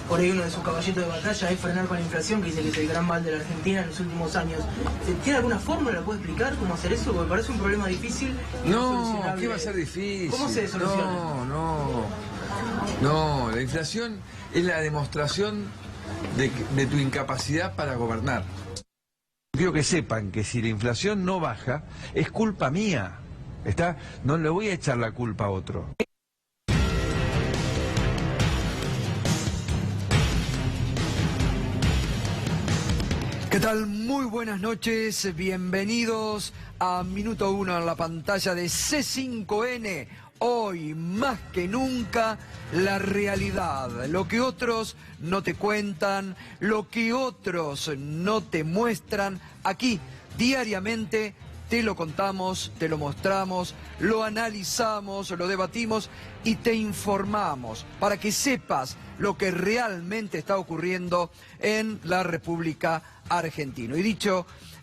por ahí uno de sus caballitos de batalla es frenar con la inflación, que dice que es el gran mal de la Argentina en los últimos años. ¿Tiene alguna fórmula? ¿Puede explicar cómo hacer eso? Porque parece un problema difícil. No, ¿qué va a ser difícil? ¿Cómo se soluciona? No, la inflación es la demostración de tu incapacidad para gobernar. Quiero que sepan que si la inflación no baja, es culpa mía. No le voy a echar la culpa a otro. ¿Qué tal? Muy buenas noches, bienvenidos a Minuto 1 en la pantalla de C5N. Hoy, más que nunca, la realidad, lo que otros no te cuentan, lo que otros no te muestran, aquí, diariamente, te lo contamos, te lo mostramos, lo analizamos, lo debatimos y te informamos para que sepas lo que realmente está ocurriendo en la República Argentina. Y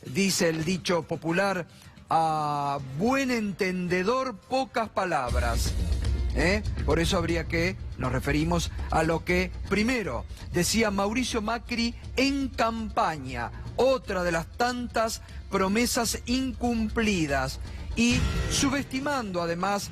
dice el dicho popular, a buen entendedor pocas palabras. Por eso nos referimos a lo que primero decía Mauricio Macri en campaña, otra de las tantas promesas incumplidas y subestimando además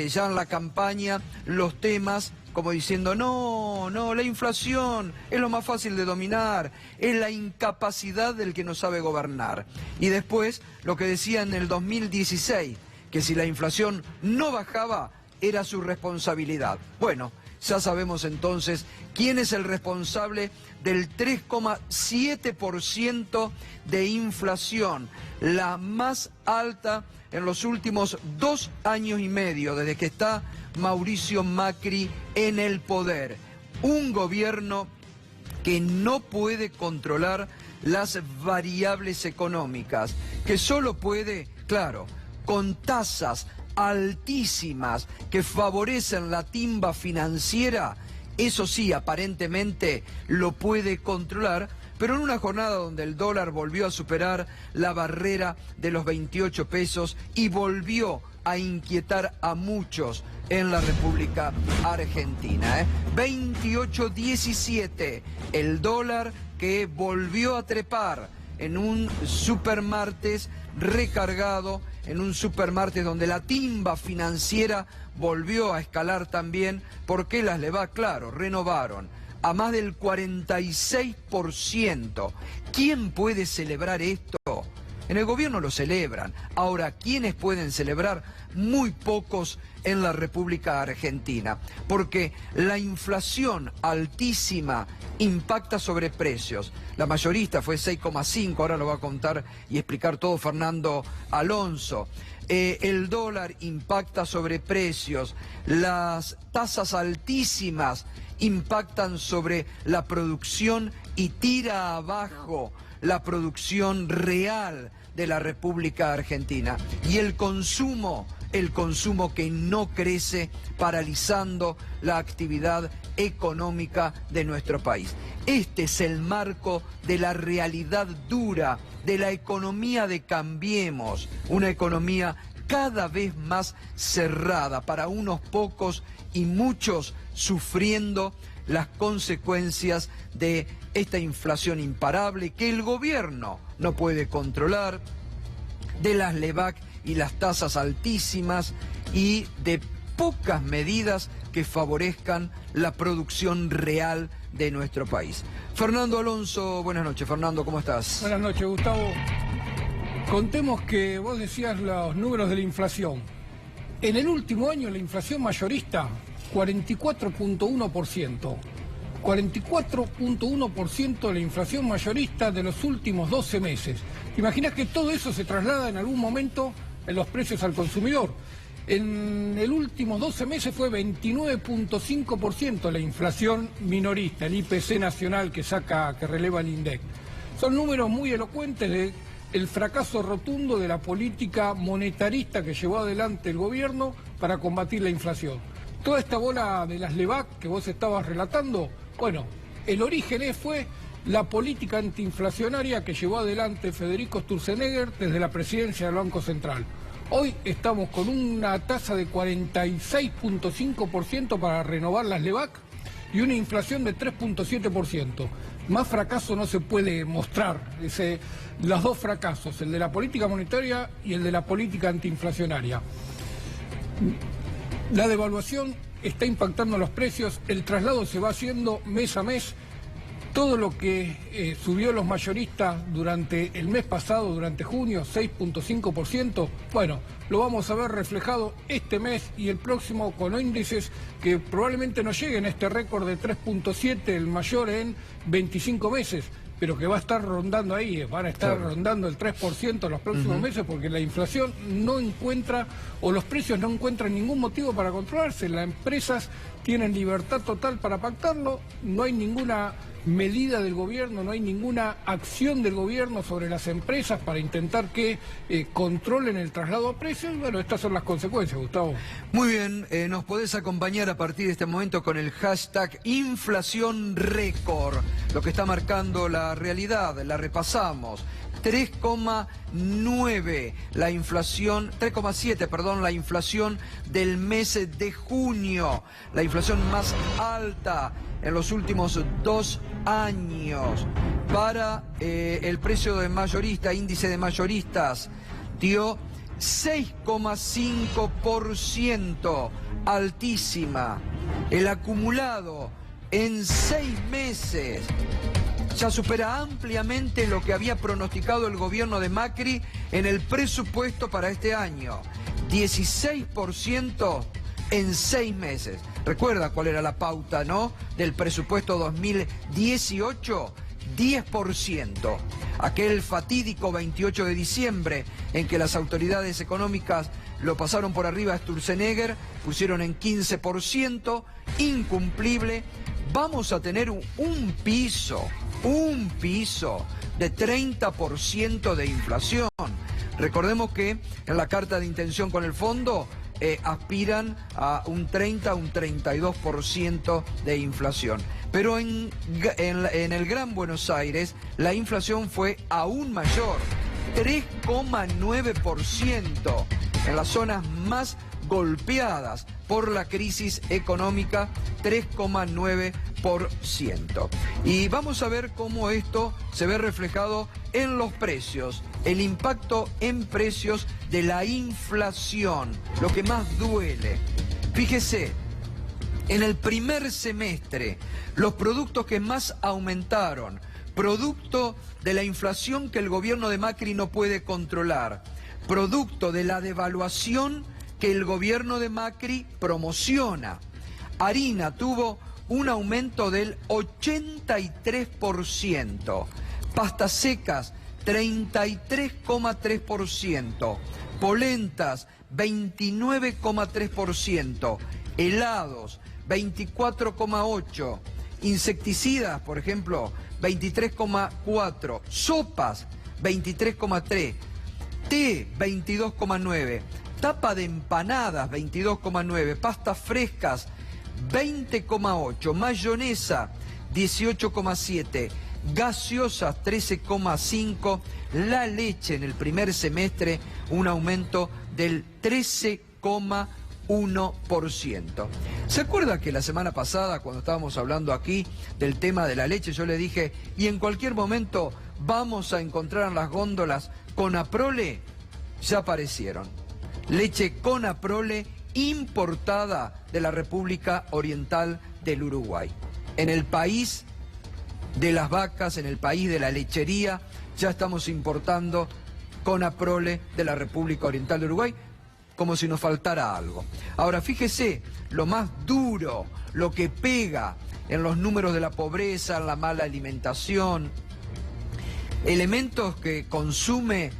ya en la campaña los temas como diciendo no, la inflación es lo más fácil de dominar, es la incapacidad del que no sabe gobernar. Y después lo que decía en el 2016, que si la inflación no bajaba era su responsabilidad. Bueno, ya sabemos entonces quién es el responsable del 3,7% de inflación, la más alta en los últimos 2 años y medio, desde que está Mauricio Macri en el poder. Un gobierno que no puede controlar las variables económicas, que solo puede, claro, con tasas altísimas que favorecen la timba financiera, eso sí, aparentemente lo puede controlar, pero en una jornada donde el dólar volvió a superar la barrera de los 28 pesos y volvió a inquietar a muchos en la República Argentina. 28.17, el dólar que volvió a trepar en un supermartes recargado, en un supermartes donde la timba financiera volvió a escalar también, porque las LEVAC, claro, renovaron a más del 46%. ¿Quién puede celebrar esto? En el gobierno lo celebran. Ahora, ¿quiénes pueden celebrar? Muy pocos en la República Argentina, porque la inflación altísima impacta sobre precios. La mayorista fue 6,5, ahora lo va a contar y explicar todo Fernando Alonso. El dólar impacta sobre precios, las tasas altísimas impactan sobre la producción y tira abajo la producción real de la República Argentina. Y el consumo que no crece, paralizando la actividad económica de nuestro país. Este es el marco de la realidad dura de la economía de Cambiemos, una economía cada vez más cerrada para unos pocos y muchos sufriendo las consecuencias de esta inflación imparable que el gobierno no puede controlar, de las LEVAC y las tasas altísimas y de pocas medidas que favorezcan la producción real de nuestro país. Fernando Alonso, buenas noches. Fernando, ¿cómo estás? Buenas noches, Gustavo. Contemos que vos decías los números de la inflación. En el último año la inflación mayorista, 44.1%. 44.1% de la inflación mayorista de los últimos 12 meses. ¿Te imaginas que todo eso se traslada en algún momento en los precios al consumidor? En el último 12 meses fue 29.5% la inflación minorista, el IPC nacional que releva el INDEC. Son números muy elocuentes del fracaso rotundo de la política monetarista que llevó adelante el gobierno para combatir la inflación. Toda esta bola de las LEVAC que vos estabas relatando, bueno, el origen fue la política antiinflacionaria que llevó adelante Federico Sturzenegger desde la presidencia del Banco Central. Hoy estamos con una tasa de 46.5% para renovar las LEVAC y una inflación de 3.7%. Más fracaso no se puede mostrar. Los dos fracasos, el de la política monetaria y el de la política antiinflacionaria. La devaluación está impactando los precios, el traslado se va haciendo mes a mes. Todo lo que subió los mayoristas durante el mes pasado, durante junio, 6.5%, bueno, lo vamos a ver reflejado este mes y el próximo con índices que probablemente no lleguen a este récord de 3.7, el mayor en 25 meses, pero que va a estar rondando ahí, van a estar rondando el 3% en los próximos meses, porque la inflación no encuentra, o los precios no encuentran ningún motivo para controlarse. Las empresas tienen libertad total para pactarlo, no hay ninguna medida del gobierno, no hay ninguna acción del gobierno sobre las empresas para intentar que controlen el traslado a precios. Bueno, estas son las consecuencias, Gustavo. Muy bien, nos podés acompañar a partir de este momento con el hashtag inflación récord, lo que está marcando la realidad, la repasamos. 3,9 la inflación, 3,7, perdón, la inflación del mes de junio, la inflación más alta en los últimos 2 años. Para el precio de mayorista, índice de mayoristas, dio 6,5%, altísima. El acumulado en 6 meses ya supera ampliamente lo que había pronosticado el gobierno de Macri en el presupuesto para este año. 16% en 6 meses. ¿Recuerda cuál era la pauta, no? Del presupuesto 2018, 10%. Aquel fatídico 28 de diciembre en que las autoridades económicas lo pasaron por arriba a Sturzenegger, pusieron en 15%, incumplible. Vamos a tener un piso de 30% de inflación. Recordemos que en la carta de intención con el fondo aspiran a un 30, un 32% de inflación. Pero en el Gran Buenos Aires la inflación fue aún mayor, 3,9%, en las zonas más golpeadas por la crisis económica, 3,9%. Y vamos a ver cómo esto se ve reflejado en los precios, el impacto en precios de la inflación, lo que más duele. Fíjese, en el primer semestre, los productos que más aumentaron, producto de la inflación que el gobierno de Macri no puede controlar, producto de la devaluación que el gobierno de Macri promociona. Harina tuvo un aumento del 83%, pastas secas 33,3%, polentas 29,3%, helados 24,8%, insecticidas, por ejemplo, 23,4%, sopas 23,3%, té 22,9%, tapa de empanadas 22,9%, pastas frescas 20,8%, mayonesa 18,7%, gaseosas 13,5%, la leche en el primer semestre un aumento del 13,1%. ¿Se acuerda que la semana pasada, cuando estábamos hablando aquí del tema de la leche, yo le dije, y en cualquier momento vamos a encontrar en las góndolas Conaprole? Ya aparecieron. Leche Conaprole importada de la República Oriental del Uruguay. En el país de las vacas, en el país de la lechería, ya estamos importando Conaprole de la República Oriental del Uruguay, como si nos faltara algo. Ahora, fíjese, lo más duro, lo que pega en los números de la pobreza, en la mala alimentación, elementos que consume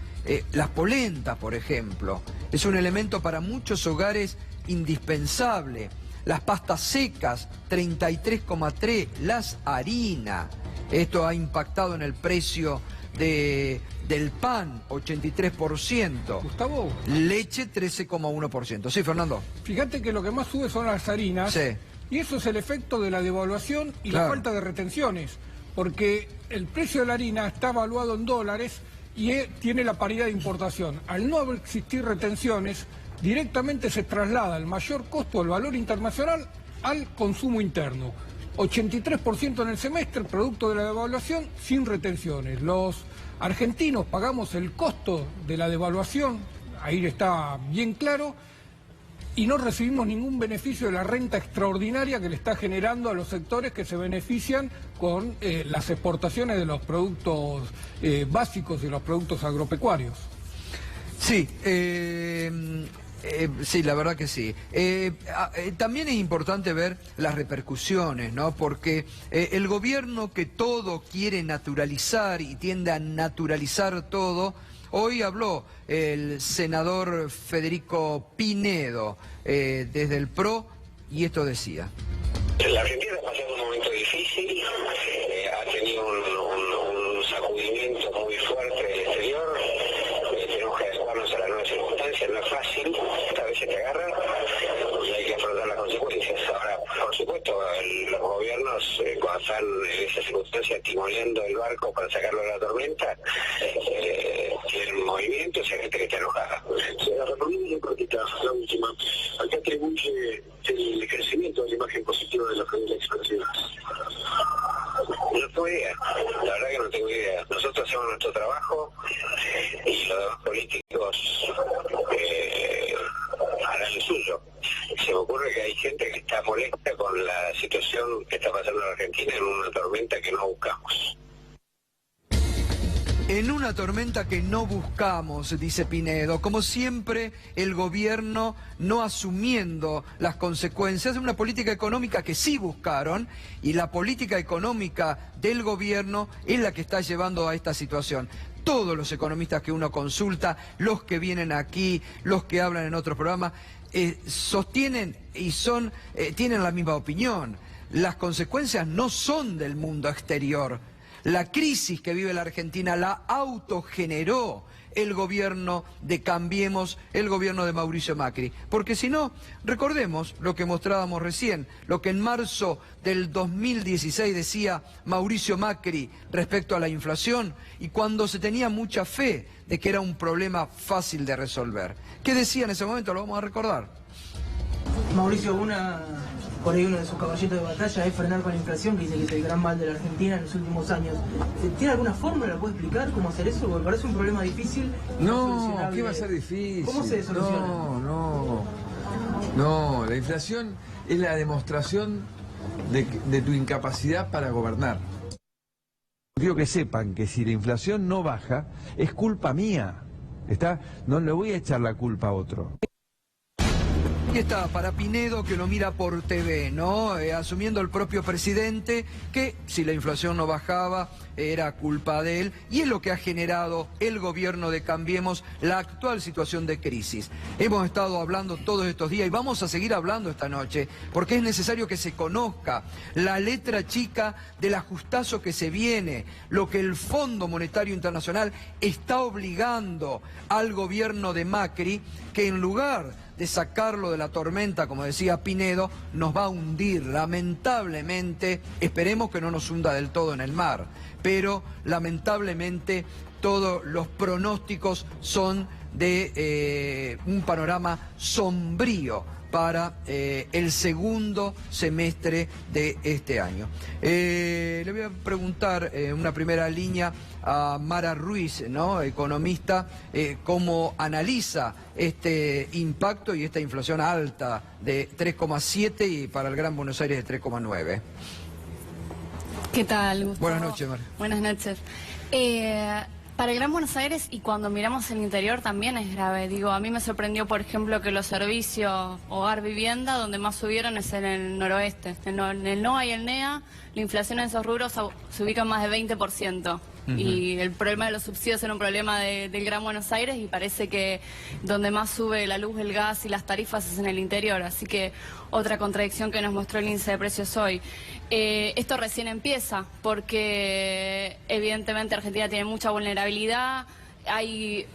las polentas, por ejemplo, es un elemento para muchos hogares indispensable. Las pastas secas, 33,3%, las harinas, esto ha impactado en el precio del pan, 83%. Gustavo. Leche, 13,1%. Sí, Fernando. Fíjate que lo que más sube son las harinas. Sí. Y eso es el efecto de la devaluación y Claro. la falta de retenciones. Porque el precio de la harina está evaluado en dólares y tiene la paridad de importación. Al no existir retenciones, directamente se traslada el mayor costo del valor internacional al consumo interno. 83% en el semestre, producto de la devaluación, sin retenciones. Los argentinos pagamos el costo de la devaluación, ahí está bien claro, y no recibimos ningún beneficio de la renta extraordinaria que le está generando a los sectores que se benefician con las exportaciones de los productos básicos y los productos agropecuarios. Sí, sí, la verdad que sí. También es importante ver las repercusiones, ¿no? Porque el gobierno que todo quiere naturalizar y tiende a naturalizar todo, hoy habló el senador Federico Pinedo desde el PRO y esto decía. La Argentina está pasando un momento difícil, ha tenido un sacudimiento muy fuerte del exterior, tenemos que adecuarnos a las nuevas circunstancias, no es fácil, a veces te agarran y hay que afrontar las consecuencias. Ahora, por supuesto, los gobiernos cuando están en esas circunstancias timoneando el barco para sacarlo de la tormenta, tienen movimientos y hay gente que está enojada. La República Democrática, la última, acá atribuye el crecimiento de la imagen positiva de la familia expresiva. No tengo idea, la verdad que no tengo idea. Nosotros hacemos nuestro trabajo y los demás políticos harán el suyo. Se me ocurre que hay gente que está molesta con la situación que está pasando en Argentina en una tormenta que no buscamos. En una tormenta que no buscamos, dice Pinedo, como siempre el gobierno no asumiendo las consecuencias de una política económica que sí buscaron y la política económica del gobierno es la que está llevando a esta situación. Todos los economistas que uno consulta, los que vienen aquí, los que hablan en otros programas, sostienen y tienen la misma opinión. Las consecuencias no son del mundo exterior. La crisis que vive la Argentina la autogeneró el gobierno de Cambiemos, el gobierno de Mauricio Macri. Porque si no, recordemos lo que mostrábamos recién, lo que en marzo del 2016 decía Mauricio Macri respecto a la inflación y cuando se tenía mucha fe de que era un problema fácil de resolver. ¿Qué decía en ese momento? Lo vamos a recordar. Mauricio, por ahí uno de sus caballitos de batalla es frenar con la inflación, que dice que es el gran mal de la Argentina en los últimos años. ¿Tiene alguna fórmula? ¿La puede explicar cómo hacer eso? Porque parece un problema difícil. No, ¿qué va a ser difícil? ¿Cómo se soluciona? No, la inflación es la demostración de tu incapacidad para gobernar. Quiero que sepan que si la inflación no baja, es culpa mía. No le voy a echar la culpa a otro. Y está para Pinedo, que lo mira por TV, ¿no? Asumiendo el propio presidente que si la inflación no bajaba era culpa de él y es lo que ha generado el gobierno de Cambiemos la actual situación de crisis. Hemos estado hablando todos estos días y vamos a seguir hablando esta noche porque es necesario que se conozca la letra chica del ajustazo que se viene, lo que el Fondo Monetario Internacional está obligando al gobierno de Macri, que en lugar de sacarlo de la tormenta, como decía Pinedo, nos va a hundir, lamentablemente. Esperemos que no nos hunda del todo en el mar, pero lamentablemente todos los pronósticos son de un panorama sombrío para el segundo semestre de este año. Le voy a preguntar una primera línea a Mara Ruiz, ¿no? Economista, cómo analiza este impacto y esta inflación alta de 3,7 y para el Gran Buenos Aires de 3,9. ¿Qué tal, Gustavo? Buenas noches, Mara. Buenas noches. Para el Gran Buenos Aires y cuando miramos el interior también es grave. Digo, a mí me sorprendió, por ejemplo, que los servicios hogar vivienda, donde más subieron es en el noroeste. En el NOA y el NEA, la inflación en esos rubros se ubica en más de 20%. Y el problema de los subsidios era un problema del Gran Buenos Aires y parece que donde más sube la luz, el gas y las tarifas es en el interior. Así que otra contradicción que nos mostró el índice de precios hoy. Esto recién empieza porque evidentemente Argentina tiene mucha vulnerabilidad. Hay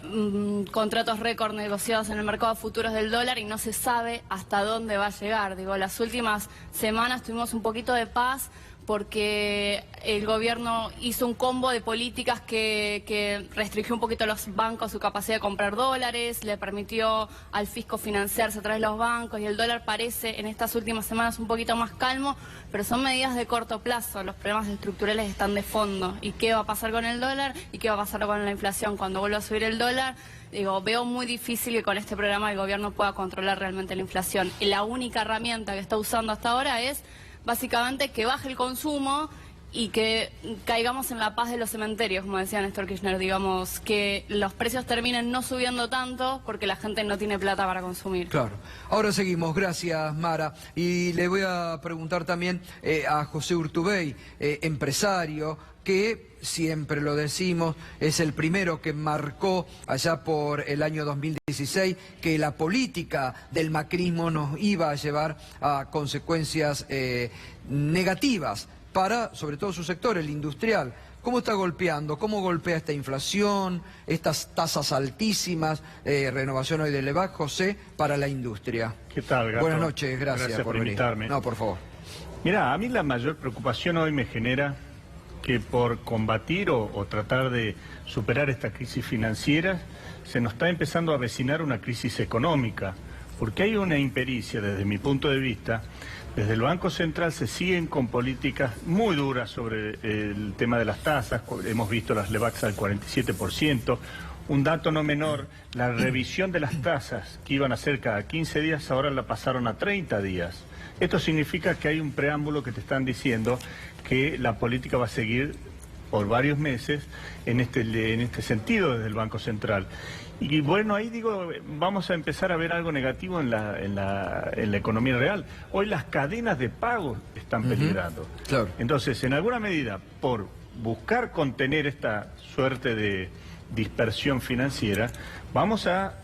contratos récord negociados en el mercado de futuros del dólar y no se sabe hasta dónde va a llegar. Digo, las últimas semanas tuvimos un poquito de paz porque el gobierno hizo un combo de políticas que restringió un poquito a los bancos su capacidad de comprar dólares, le permitió al fisco financiarse a través de los bancos y el dólar parece en estas últimas semanas un poquito más calmo, pero son medidas de corto plazo, los problemas estructurales están de fondo. ¿Y qué va a pasar con el dólar? ¿Y qué va a pasar con la inflación? Cuando vuelva a subir el dólar, digo, veo muy difícil que con este programa el gobierno pueda controlar realmente la inflación. Y la única herramienta que está usando hasta ahora es básicamente que baje el consumo y que caigamos en la paz de los cementerios, como decía Néstor Kirchner, digamos, que los precios terminen no subiendo tanto porque la gente no tiene plata para consumir. Claro. Ahora seguimos, gracias Mara. Y le voy a preguntar también a José Urtubey, empresario, que siempre lo decimos, es el primero que marcó allá por el año 2016 que la política del macrismo nos iba a llevar a consecuencias negativas para, sobre todo su sector, el industrial. ¿Cómo está golpeando? ¿Cómo golpea esta inflación, estas tasas altísimas, renovación hoy del EVAC, José, para la industria? ¿Qué tal, Gato? Buenas noches, gracias por invitarme. No, por favor. Mira, a mí la mayor preocupación hoy me genera que por combatir o tratar de superar esta crisis financiera, se nos está empezando a avecinar una crisis económica, porque hay una impericia desde mi punto de vista. Desde el Banco Central se siguen con políticas muy duras sobre el tema de las tasas. Hemos visto las LEVACs al 47%. Un dato no menor, la revisión de las tasas que iban a ser cada 15 días, ahora la pasaron a 30 días. Esto significa que hay un preámbulo que te están diciendo que la política va a seguir por varios meses en este sentido desde el Banco Central. Y bueno, ahí digo, vamos a empezar a ver algo negativo en la economía real. Hoy las cadenas de pago están peligrando. Claro. Entonces, en alguna medida, por buscar contener esta suerte de dispersión financiera, vamos a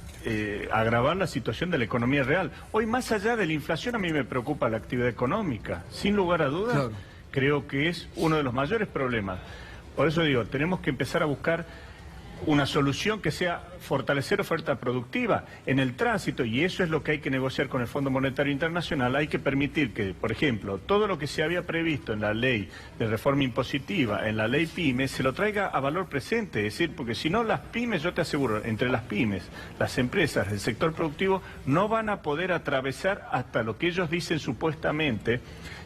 agravar la situación de la economía real. Hoy, más allá de la inflación, a mí me preocupa la actividad económica. Sin lugar a dudas, claro, creo que es uno de los mayores problemas. Por eso digo, tenemos que empezar a buscar una solución que sea fortalecer oferta productiva en el tránsito, y eso es lo que hay que negociar con el Fondo Monetario Internacional. Hay que permitir que, por ejemplo, todo lo que se había previsto en la ley de reforma impositiva, en la ley PYME, se lo traiga a valor presente, es decir, porque si no las pymes, yo te aseguro, entre las pymes, las empresas, el sector productivo, no van a poder atravesar hasta lo que ellos dicen supuestamente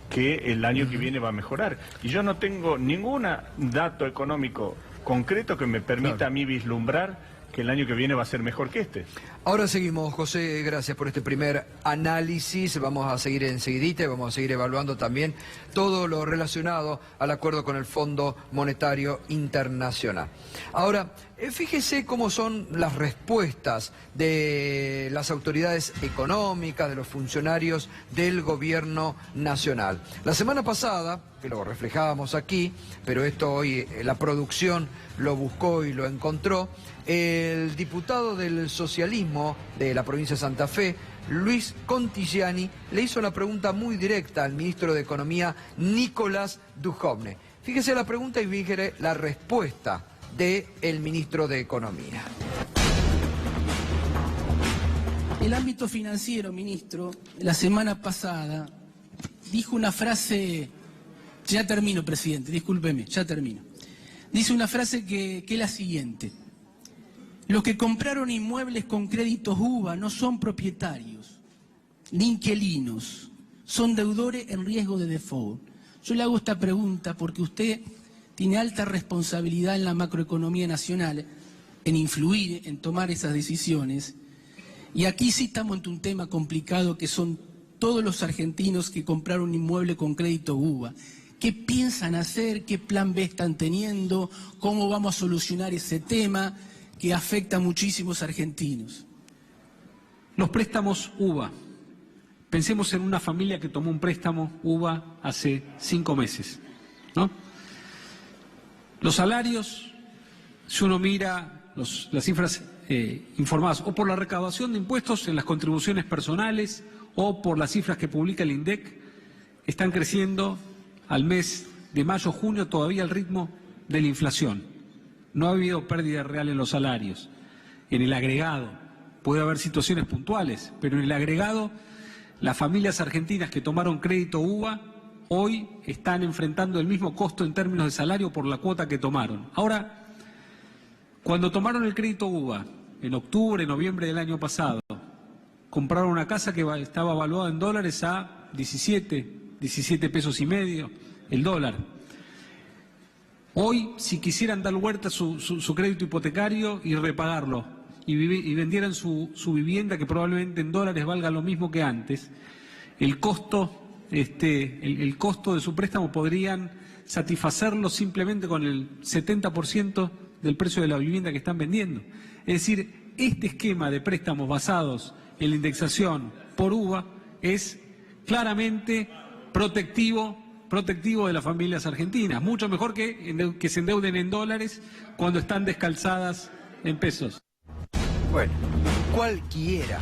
que el año que viene va a mejorar. Y yo no tengo ningún dato económico concreto que me permita a mí vislumbrar que el año que viene va a ser mejor que este. Ahora seguimos, José, gracias por este primer análisis. Vamos a seguir enseguidita y vamos a seguir evaluando también todo lo relacionado al acuerdo con el Fondo Monetario Internacional. Ahora, fíjese cómo son las respuestas de las autoridades económicas, de los funcionarios del gobierno nacional. La semana pasada, que lo reflejábamos aquí, pero esto hoy la producción lo buscó y lo encontró, el diputado del socialismo de la provincia de Santa Fe, Luis Contigiani, le hizo una pregunta muy directa al ministro de Economía, Nicolás Dujovne. Fíjese la pregunta y fíjese la respuesta del ministro de Economía. El ámbito financiero, ministro, la semana pasada dijo una frase... Ya termino, presidente, discúlpeme, ya termino. Dice una frase que es la siguiente: los que compraron inmuebles con créditos UVA no son propietarios, ni inquilinos, son deudores en riesgo de default. Yo le hago esta pregunta porque usted tiene alta responsabilidad en la macroeconomía nacional, en influir, en tomar esas decisiones, y aquí sí estamos ante un tema complicado que son todos los argentinos que compraron un inmueble con crédito UVA. ¿Qué piensan hacer? ¿Qué plan B están teniendo? ¿Cómo vamos a solucionar ese tema que afecta a muchísimos argentinos? Los préstamos UVA. Pensemos en una familia que tomó un préstamo UVA hace 5 meses, ¿no? Los salarios, si uno mira las cifras informadas o por la recaudación de impuestos en las contribuciones personales o por las cifras que publica el INDEC, están creciendo al mes de mayo-junio todavía al ritmo de la inflación. No ha habido pérdida real en los salarios. En el agregado puede haber situaciones puntuales, pero en el agregado las familias argentinas que tomaron crédito UVA hoy están enfrentando el mismo costo en términos de salario por la cuota que tomaron. Ahora, cuando tomaron el crédito UVA, en octubre, noviembre del año pasado, compraron una casa que estaba evaluada en dólares a 17 pesos y medio el dólar. Hoy, si quisieran dar vuelta su crédito hipotecario y repagarlo, y vendieran su vivienda, que probablemente en dólares valga lo mismo que antes, el costo de su préstamo podrían satisfacerlo simplemente con el 70% del precio de la vivienda que están vendiendo. Es decir, este esquema de préstamos basados en la indexación por UVA es claramente protectivo de las familias argentinas, mucho mejor que se endeuden en dólares cuando están descalzadas en pesos. Bueno, cualquiera,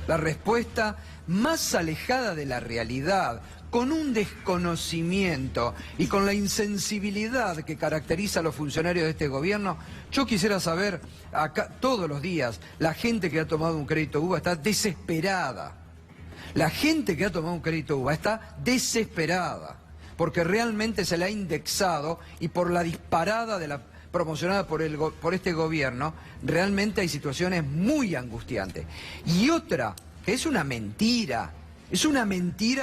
la respuesta más alejada de la realidad, con un desconocimiento y con la insensibilidad que caracteriza a los funcionarios de este gobierno. Yo quisiera saber, acá todos los días, la gente que ha tomado un crédito UVA está desesperada. La gente que ha tomado un crédito UVA está desesperada, porque realmente se le ha indexado y por la disparada promocionada por este gobierno, realmente hay situaciones muy angustiantes. Y otra, que es una mentira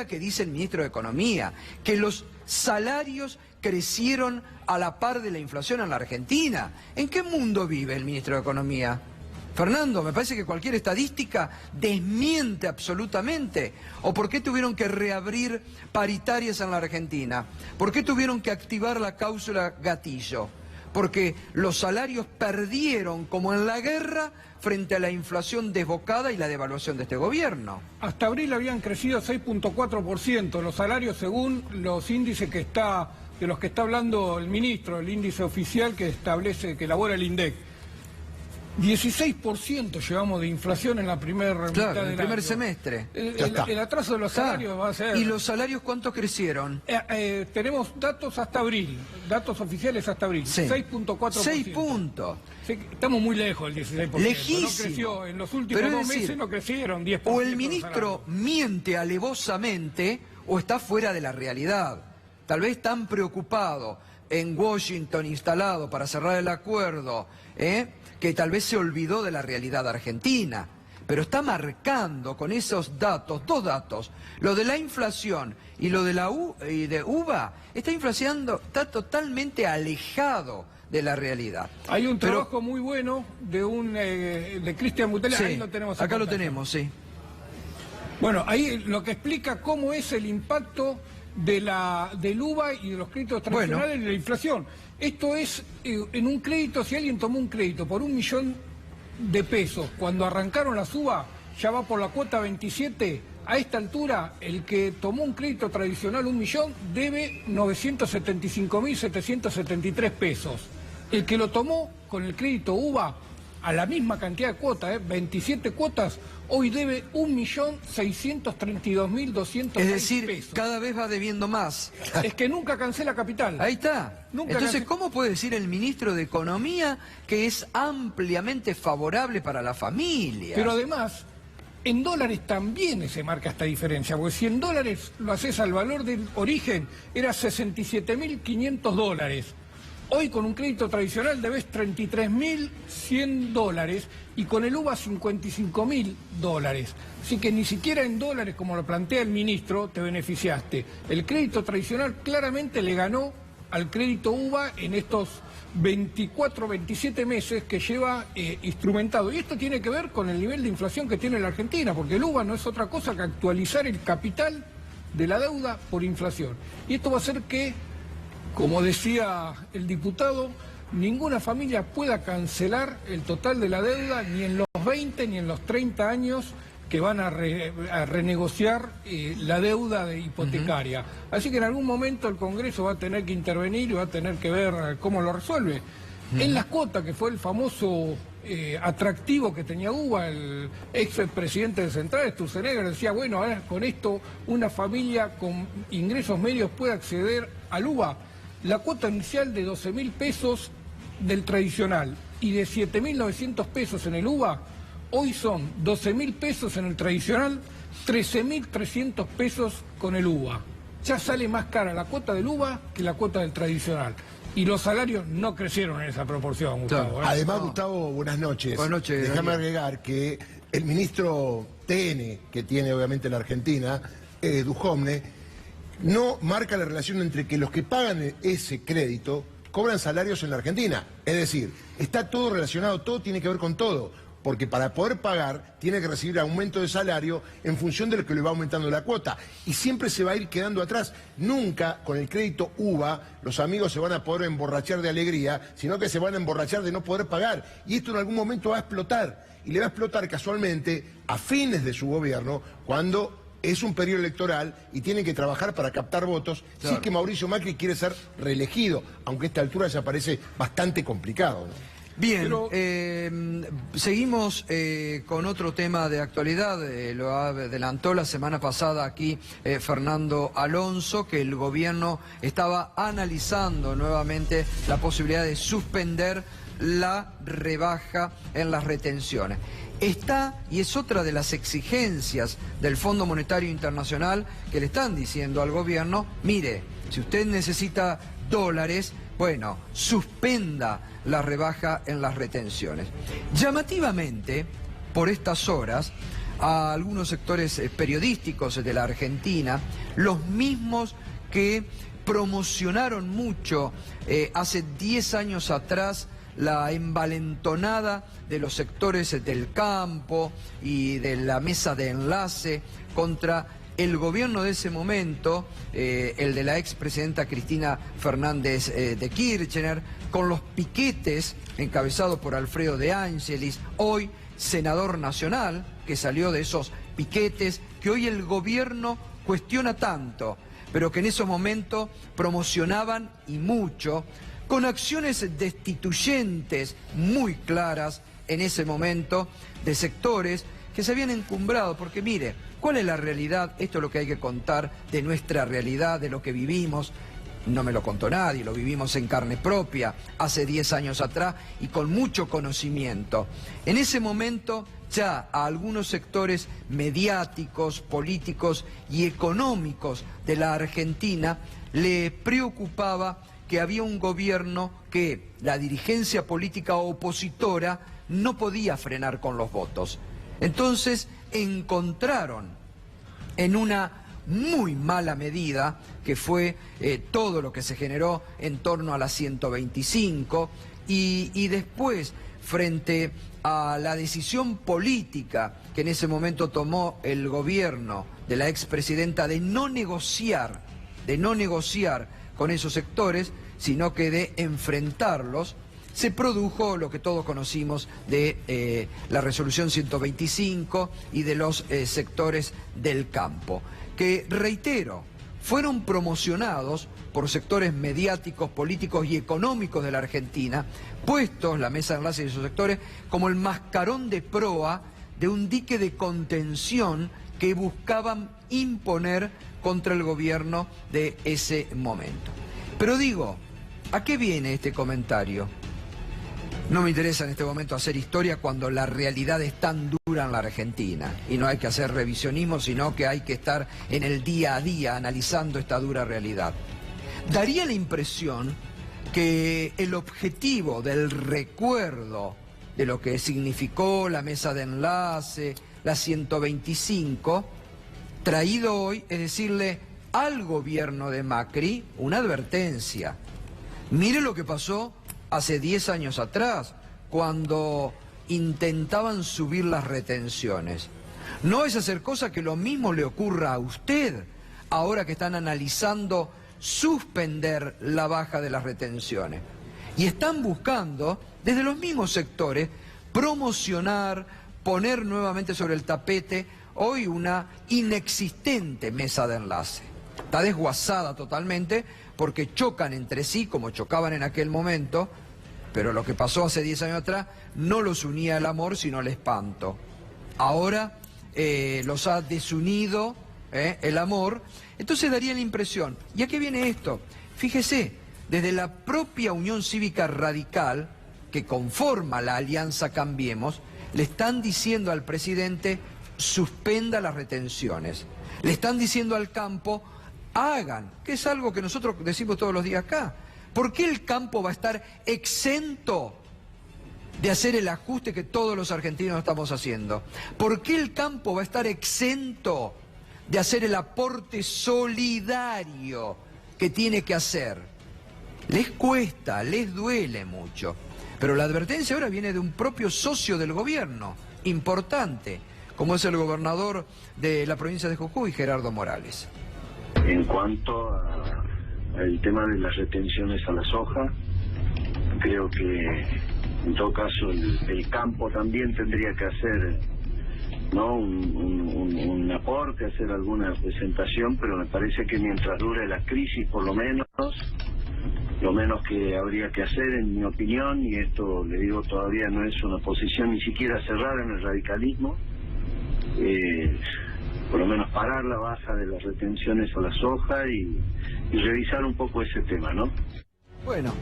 que dice el ministro de Economía, que los salarios crecieron a la par de la inflación en la Argentina. ¿En qué mundo vive el ministro de Economía? Fernando, me parece que cualquier estadística desmiente absolutamente. ¿O por qué tuvieron que reabrir paritarias en la Argentina? ¿Por qué tuvieron que activar la cláusula gatillo? Porque los salarios perdieron, como en la guerra, frente a la inflación desbocada y la devaluación de este gobierno. Hasta abril habían crecido 6.4% los salarios según los índices de los que está hablando el ministro, el índice oficial que elabora el INDEC. 16% llevamos de inflación en la primera mitad del año. El primer semestre. El atraso de los salarios va a ser... ¿Y los salarios cuántos crecieron? Tenemos datos hasta abril, datos oficiales hasta abril, sí. 6.4%. 6 puntos. Sí, estamos muy lejos del 16%. Lejísimo. No creció, en los últimos 2 meses no crecieron 10%. O el ministro miente alevosamente o está fuera de la realidad. Tal vez tan preocupado en Washington instalado para cerrar el acuerdo, que tal vez se olvidó de la realidad argentina, pero está marcando con esos datos, 2 datos, lo de la inflación y lo de la UVA, está totalmente alejado de la realidad. Hay un trabajo muy bueno de Cristian Butela, sí, ahí lo tenemos. Acá lo tenemos, sí. Bueno, ahí lo que explica cómo es el impacto del UVA y de los créditos tradicionales de la inflación. Esto es, en un crédito, si alguien tomó un crédito por 1 millón de pesos, cuando arrancaron las UVA, ya va por la cuota 27, a esta altura, el que tomó un crédito tradicional 1 millón debe 975.773 pesos. El que lo tomó con el crédito UVA, a la misma cantidad de cuotas, 27 cuotas, hoy debe 1.632.206 pesos. Es decir, cada vez va debiendo más. Es que nunca cancela capital. Ahí está. Entonces, ¿cómo puede decir el ministro de Economía que es ampliamente favorable para la familia? Pero además, en dólares también se marca esta diferencia, porque si en dólares lo haces al valor del origen, era 67.500 dólares. Hoy con un crédito tradicional debes 33.100 dólares y con el UVA 55.000 dólares. Así que ni siquiera en dólares, como lo plantea el ministro, te beneficiaste. El crédito tradicional claramente le ganó al crédito UVA en estos 24, 27 meses que lleva instrumentado. Y esto tiene que ver con el nivel de inflación que tiene la Argentina, porque el UVA no es otra cosa que actualizar el capital de la deuda por inflación. Y esto va a hacer que, como decía el diputado, ninguna familia pueda cancelar el total de la deuda ni en los 20 ni en los 30 años que van a renegociar la deuda hipotecaria. Así que en algún momento el Congreso va a tener que intervenir y va a tener que ver cómo lo resuelve. En las cuotas, que fue el famoso atractivo que tenía UVA, el expresidente de Central, Sturzenegger, decía, bueno, ahora con esto una familia con ingresos medios puede acceder al UVA. La cuota inicial de 12.000 pesos del tradicional y de 7.900 pesos en el UVA, Hoy son 12.000 pesos en el tradicional, 13.300 pesos con el UVA. Ya sale más cara la cuota del UVA que la cuota del tradicional. Y los salarios no crecieron en esa proporción, Gustavo. Además, Gustavo, buenas noches. Buenas noches. Déjame agregar que el ministro TN, que tiene obviamente la Argentina, Duhovne, no marca la relación entre que los que pagan ese crédito cobran salarios en la Argentina. Es decir, está todo relacionado, todo tiene que ver con todo. Porque para poder pagar tiene que recibir aumento de salario en función de lo que le va aumentando la cuota. Y siempre se va a ir quedando atrás. Nunca con el crédito UVA los amigos se van a poder emborrachar de alegría, sino que se van a emborrachar de no poder pagar. Y esto en algún momento va a explotar. Y le va a explotar casualmente a fines de su gobierno, cuando es un periodo electoral y tienen que trabajar para captar votos, claro. Si es que Mauricio Macri quiere ser reelegido, aunque a esta altura ya parece bastante complicado, ¿no? Bien, pero... seguimos con otro tema de actualidad, lo adelantó la semana pasada aquí Fernando Alonso, que el gobierno estaba analizando nuevamente la posibilidad de suspender la rebaja en las retenciones. Está, y es otra de las exigencias del Fondo Monetario Internacional, que le están diciendo al gobierno, mire, si usted necesita dólares, bueno, suspenda la rebaja en las retenciones. Llamativamente, por estas horas, a algunos sectores periodísticos de la Argentina, los mismos que promocionaron mucho hace 10 años atrás la envalentonada de los sectores del campo y de la mesa de enlace contra el gobierno de ese momento, el de la expresidenta Cristina Fernández de Kirchner, con los piquetes encabezados por Alfredo de Ángelis, hoy senador nacional, que salió de esos piquetes, que hoy el gobierno cuestiona tanto, pero que en esos momentos promocionaban y mucho, con acciones destituyentes muy claras en ese momento de sectores que se habían encumbrado, porque mire, ¿cuál es la realidad? Esto es lo que hay que contar de nuestra realidad, de lo que vivimos. No me lo contó nadie, lo vivimos en carne propia hace 10 años atrás y con mucho conocimiento. En ese momento ya a algunos sectores mediáticos, políticos y económicos de la Argentina le preocupaba que había un gobierno que la dirigencia política opositora no podía frenar con los votos. Entonces encontraron en una muy mala medida, que fue todo lo que se generó en torno a la 125, y después, frente a la decisión política que en ese momento tomó el gobierno de la expresidenta de no negociar con esos sectores, sino que de enfrentarlos, se produjo lo que todos conocimos de la resolución 125 y de los sectores del campo, que, reitero, fueron promocionados por sectores mediáticos, políticos y económicos de la Argentina, puestos, la mesa de enlace de esos sectores, como el mascarón de proa de un dique de contención que buscaban imponer contra el gobierno de ese momento. Pero digo, ¿a qué viene este comentario? No me interesa en este momento hacer historia cuando la realidad es tan dura en la Argentina y no hay que hacer revisionismo, sino que hay que estar en el día a día analizando esta dura realidad. Daría la impresión que el objetivo del recuerdo de lo que significó la mesa de enlace, la 125, traído hoy, es decirle al gobierno de Macri una advertencia. Mire lo que pasó hace 10 años atrás, cuando intentaban subir las retenciones. No es hacer cosa que lo mismo le ocurra a usted, ahora que están analizando suspender la baja de las retenciones. Y están buscando, desde los mismos sectores, promocionar, poner nuevamente sobre el tapete hoy una inexistente mesa de enlace. Está desguazada totalmente porque chocan entre sí como chocaban en aquel momento, pero lo que pasó hace 10 años atrás no los unía el amor sino el espanto. Ahora los ha desunido el amor, entonces daría la impresión. ¿Y a qué viene esto? Fíjese, desde la propia Unión Cívica Radical que conforma la Alianza Cambiemos, le están diciendo al presidente: suspenda las retenciones. Le están diciendo al campo: hagan, que es algo que nosotros decimos todos los días acá. ¿Por qué el campo va a estar exento de hacer el ajuste que todos los argentinos estamos haciendo? ¿Por qué el campo va a estar exento de hacer el aporte solidario que tiene que hacer? Les cuesta, les duele mucho. Pero la advertencia ahora viene de un propio socio del gobierno, importante, como es el gobernador de la provincia de Jujuy, Gerardo Morales. En cuanto al tema de las retenciones a la soja, creo que en todo caso el campo también tendría que hacer, ¿no?, un aporte, hacer alguna presentación, pero me parece que mientras dure la crisis, por lo menos que habría que hacer, en mi opinión, y esto le digo, todavía no es una posición ni siquiera cerrada en el radicalismo, por lo menos parar la baja de las retenciones a la soja y revisar un poco ese tema, ¿no? Bueno,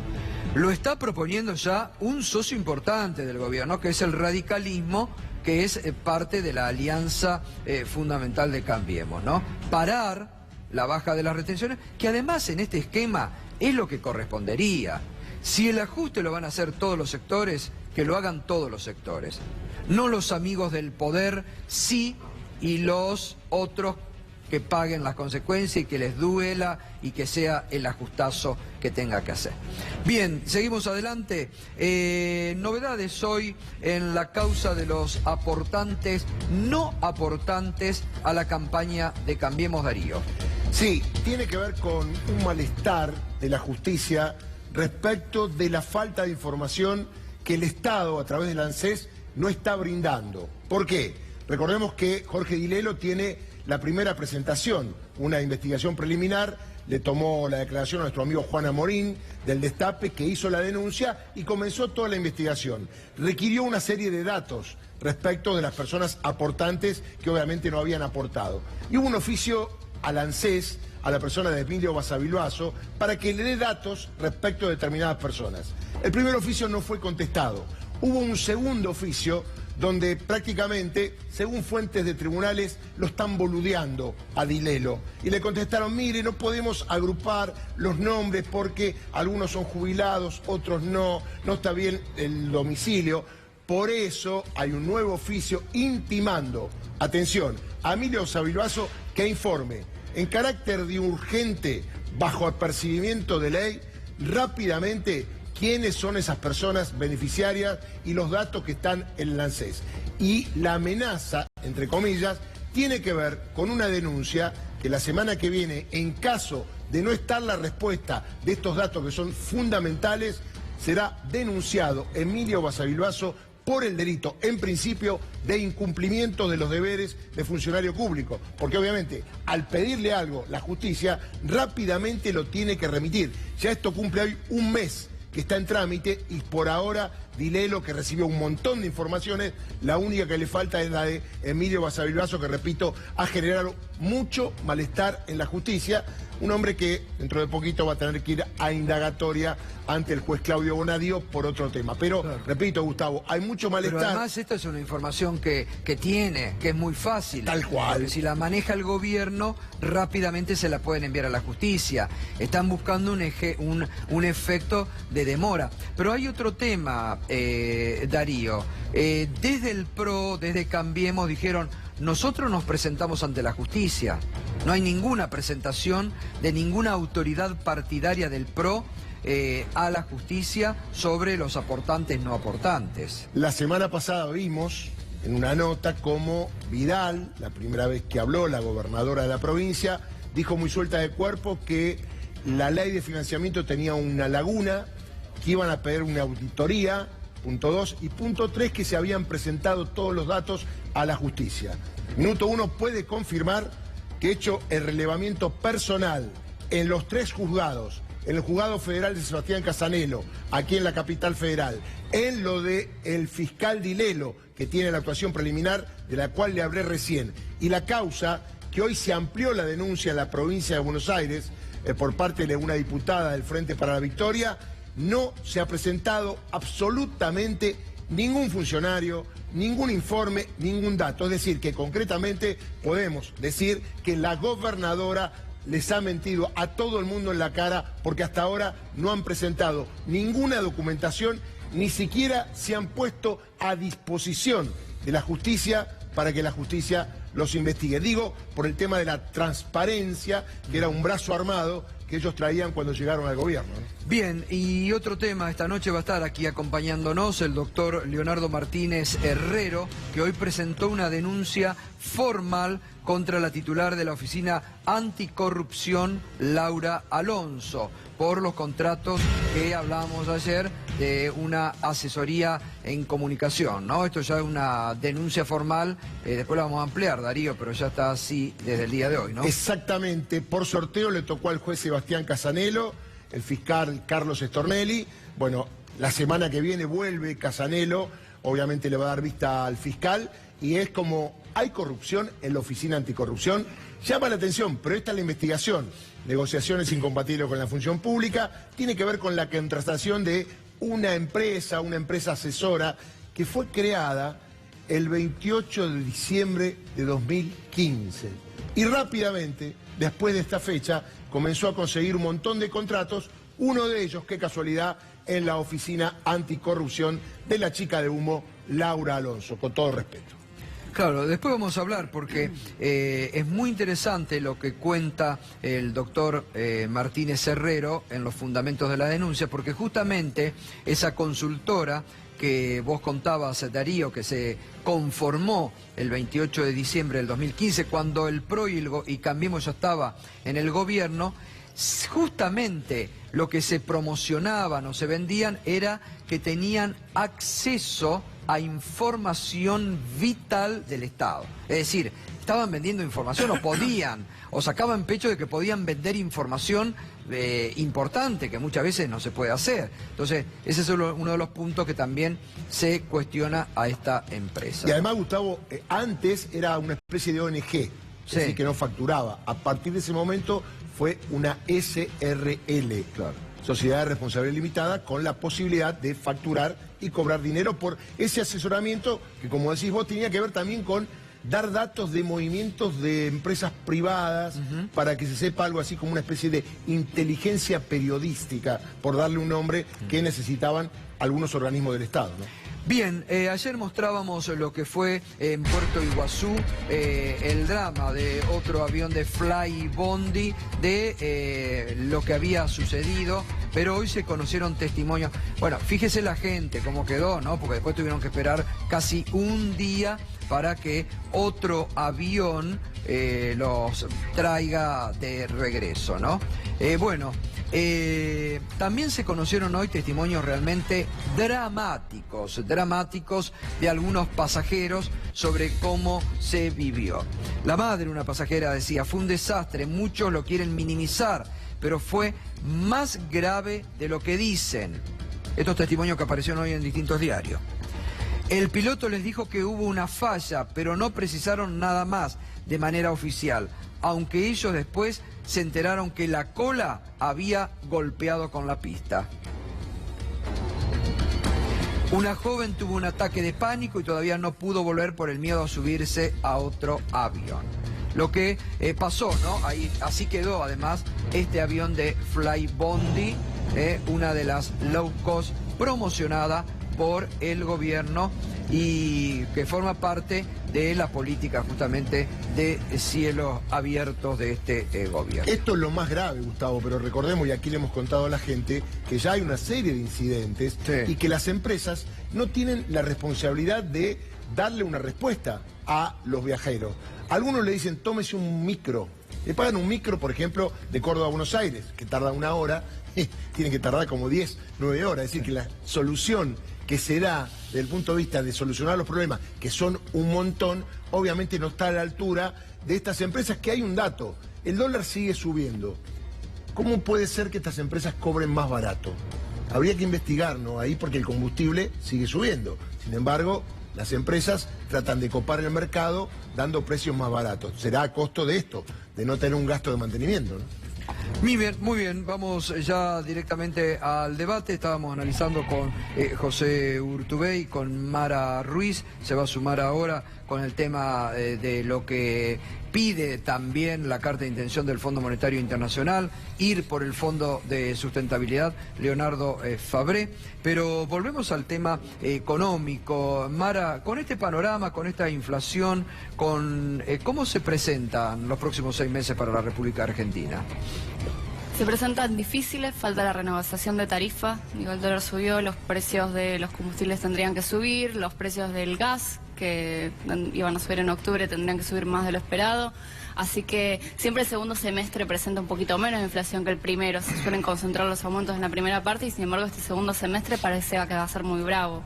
lo está proponiendo ya un socio importante del gobierno, que es el radicalismo, que es parte de la alianza fundamental de Cambiemos, ¿no? Parar la baja de las retenciones, que además en este esquema es lo que correspondería. Si el ajuste lo van a hacer todos los sectores, que lo hagan todos los sectores. No los amigos del poder, sí, y los otros que paguen las consecuencias y que les duela y que sea el ajustazo que tenga que hacer. Bien, seguimos adelante. Novedades hoy en la causa de los aportantes, no aportantes a la campaña de Cambiemos, Darío. Sí, tiene que ver con un malestar de la justicia respecto de la falta de información que el Estado, a través del ANSES, no está brindando. ¿Por qué? Recordemos que Jorge Dilelo tiene la primera presentación, una investigación preliminar, le tomó la declaración a nuestro amigo Juan Amorín del Destape, que hizo la denuncia y comenzó toda la investigación. Requirió una serie de datos respecto de las personas aportantes que obviamente no habían aportado. Y hubo un oficio al ANSES, a la persona de Emilio Basavilbaso, para que le dé datos respecto de determinadas personas. El primer oficio no fue contestado. Hubo un segundo oficio donde prácticamente, según fuentes de tribunales, lo están boludeando a Dilelo. Y le contestaron: mire, no podemos agrupar los nombres porque algunos son jubilados, otros no está bien el domicilio. Por eso hay un nuevo oficio intimando, atención, a Emilio Basavilbaso que informe en carácter de urgente, bajo apercibimiento de ley, rápidamente quiénes son esas personas beneficiarias y los datos que están en el ANSES. Y la amenaza, entre comillas, tiene que ver con una denuncia que la semana que viene, en caso de no estar la respuesta de estos datos que son fundamentales, será denunciado Emilio Basavilbaso por el delito, en principio, de incumplimiento de los deberes de funcionario público. Porque obviamente, al pedirle algo, la justicia rápidamente lo tiene que remitir. Ya esto cumple hoy un mes que está en trámite y por ahora Dilelo, que recibió un montón de informaciones, la única que le falta es la de Emilio Basavilbaso, que repito, ha generado mucho malestar en la justicia. Un hombre que dentro de poquito va a tener que ir a indagatoria ante el juez Claudio Bonadío por otro tema. Pero, claro, repito, Gustavo, hay mucho malestar. Pero además esta es una información que es muy fácil. Tal cual. Porque si la maneja el gobierno, rápidamente se la pueden enviar a la justicia. Están buscando un efecto de demora. Pero hay otro tema, Darío. Desde el PRO, desde Cambiemos, dijeron: nosotros nos presentamos ante la justicia. No hay ninguna presentación de ninguna autoridad partidaria del PRO a la justicia sobre los aportantes no aportantes. La semana pasada vimos en una nota como Vidal, la primera vez que habló la gobernadora de la provincia, dijo muy suelta de cuerpo que la ley de financiamiento tenía una laguna, que iban a pedir una auditoría, punto 2, y punto 3, que se habían presentado todos los datos a la justicia. Minuto 1 puede confirmar que, hecho el relevamiento personal en los 3 juzgados, en el juzgado federal de Sebastián Casanelo, aquí en la capital federal, en lo de el fiscal Dilelo, que tiene la actuación preliminar, de la cual le hablé recién, y la causa que hoy se amplió la denuncia en la provincia de Buenos Aires por parte de una diputada del Frente para la Victoria, no se ha presentado absolutamente ningún funcionario, ningún informe, ningún dato. Es decir, que concretamente podemos decir que la gobernadora les ha mentido a todo el mundo en la cara, porque hasta ahora no han presentado ninguna documentación, ni siquiera se han puesto a disposición de la justicia para que la justicia los investigue. Digo, por el tema de la transparencia, que era un brazo armado que ellos traían cuando llegaron al gobierno, ¿no? Bien, y otro tema, esta noche va a estar aquí acompañándonos el doctor Leonardo Martínez Herrero, que hoy presentó una denuncia formal contra la titular de la Oficina Anticorrupción, Laura Alonso, por los contratos que hablábamos ayer de una asesoría en comunicación, ¿no? Esto ya es una denuncia formal, después la vamos a ampliar, Darío, pero ya está así desde el día de hoy, ¿no? Exactamente, por sorteo le tocó al juez Sebastián Casanello, el fiscal Carlos Stornelli. Bueno, la semana que viene vuelve Casanello, obviamente le va a dar vista al fiscal, y es como hay corrupción en la Oficina Anticorrupción. Llama la atención, pero esta es la investigación. Negociaciones incompatibles con la función pública, tiene que ver con la contratación de una empresa asesora que fue creada el 28 de diciembre de 2015. Y rápidamente, después de esta fecha, comenzó a conseguir un montón de contratos, uno de ellos, qué casualidad, en la Oficina Anticorrupción de la chica de humo, Laura Alonso, con todo respeto. Claro, después vamos a hablar porque es muy interesante lo que cuenta el doctor Martínez Herrero en los fundamentos de la denuncia, porque justamente esa consultora que vos contabas, Darío, que se conformó el 28 de diciembre del 2015, cuando el PRO y Cambiemos ya estaba en el gobierno, justamente lo que se promocionaban o se vendían era que tenían acceso a información vital del Estado. Es decir, estaban vendiendo información o podían, o sacaban pecho de que podían vender información importante, que muchas veces no se puede hacer. Entonces, ese es uno de los puntos que también se cuestiona a esta empresa. Y además, Gustavo, antes era una especie de ONG, sí, es decir, que no facturaba. A partir de ese momento fue una SRL, claro, Sociedad de Responsabilidad Limitada, con la posibilidad de facturar y cobrar dinero por ese asesoramiento que, como decís vos, tenía que ver también con dar datos de movimientos de empresas privadas, para que se sepa algo así como una especie de inteligencia periodística, por darle un nombre, que necesitaban algunos organismos del Estado, ¿no? Bien, ayer mostrábamos lo que fue en Puerto Iguazú, el drama de otro avión de Flybondi, de lo que había sucedido, pero hoy se conocieron testimonios. Bueno, fíjese la gente cómo quedó, ¿no? Porque después tuvieron que esperar casi un día para que otro avión los traiga de regreso, ¿no? También se conocieron hoy testimonios realmente dramáticos de algunos pasajeros sobre cómo se vivió. La madre de una pasajera decía: fue un desastre, muchos lo quieren minimizar, pero fue más grave de lo que dicen. Estos testimonios que aparecieron hoy en distintos diarios. El piloto les dijo que hubo una falla, pero no precisaron nada más de manera oficial, aunque ellos después se enteraron que la cola había golpeado con la pista. Una joven tuvo un ataque de pánico y todavía no pudo volver por el miedo a subirse a otro avión. Lo que pasó, ¿no? Así quedó además este avión de Flybondi, una de las low cost promocionada por el gobierno y que forma parte de la política justamente de cielos abiertos de este gobierno. Esto es lo más grave, Gustavo, pero recordemos, y aquí le hemos contado a la gente, que ya hay una serie de incidentes, sí, y que las empresas no tienen la responsabilidad de darle una respuesta a los viajeros. Algunos le dicen: tómese un micro. Le pagan un micro, por ejemplo, de Córdoba a Buenos Aires, que tarda 1 hora, tiene que tardar como 10, 9 horas. Es decir, que la solución que se da desde el punto de vista de solucionar los problemas, que son un montón, obviamente no está a la altura de estas empresas, que hay un dato: el dólar sigue subiendo. ¿Cómo puede ser que estas empresas cobren más barato? Habría que investigar, ¿no? Ahí, porque el combustible sigue subiendo. Sin embargo, las empresas tratan de copar el mercado dando precios más baratos. Será a costo de esto, de no tener un gasto de mantenimiento, ¿no? Muy bien, vamos ya directamente al debate. Estábamos analizando con José Urtubey y con Mara Ruiz. Se va a sumar ahora con el tema de lo que pide también la carta de intención del Fondo Monetario Internacional, ir por el Fondo de Sustentabilidad, Leonardo Fabré. Pero volvemos al tema económico. Mara, con este panorama, con esta inflación, ¿cómo se presentan los próximos 6 meses para la República Argentina? Se presentan difíciles, falta la renegociación de tarifa, el dólar subió, los precios de los combustibles tendrían que subir, los precios del gas, que iban a subir en octubre, tendrían que subir más de lo esperado. Así que siempre el segundo semestre presenta un poquito menos de inflación que el primero. Se suelen concentrar los aumentos en la primera parte y sin embargo este segundo semestre parece que va a ser muy bravo.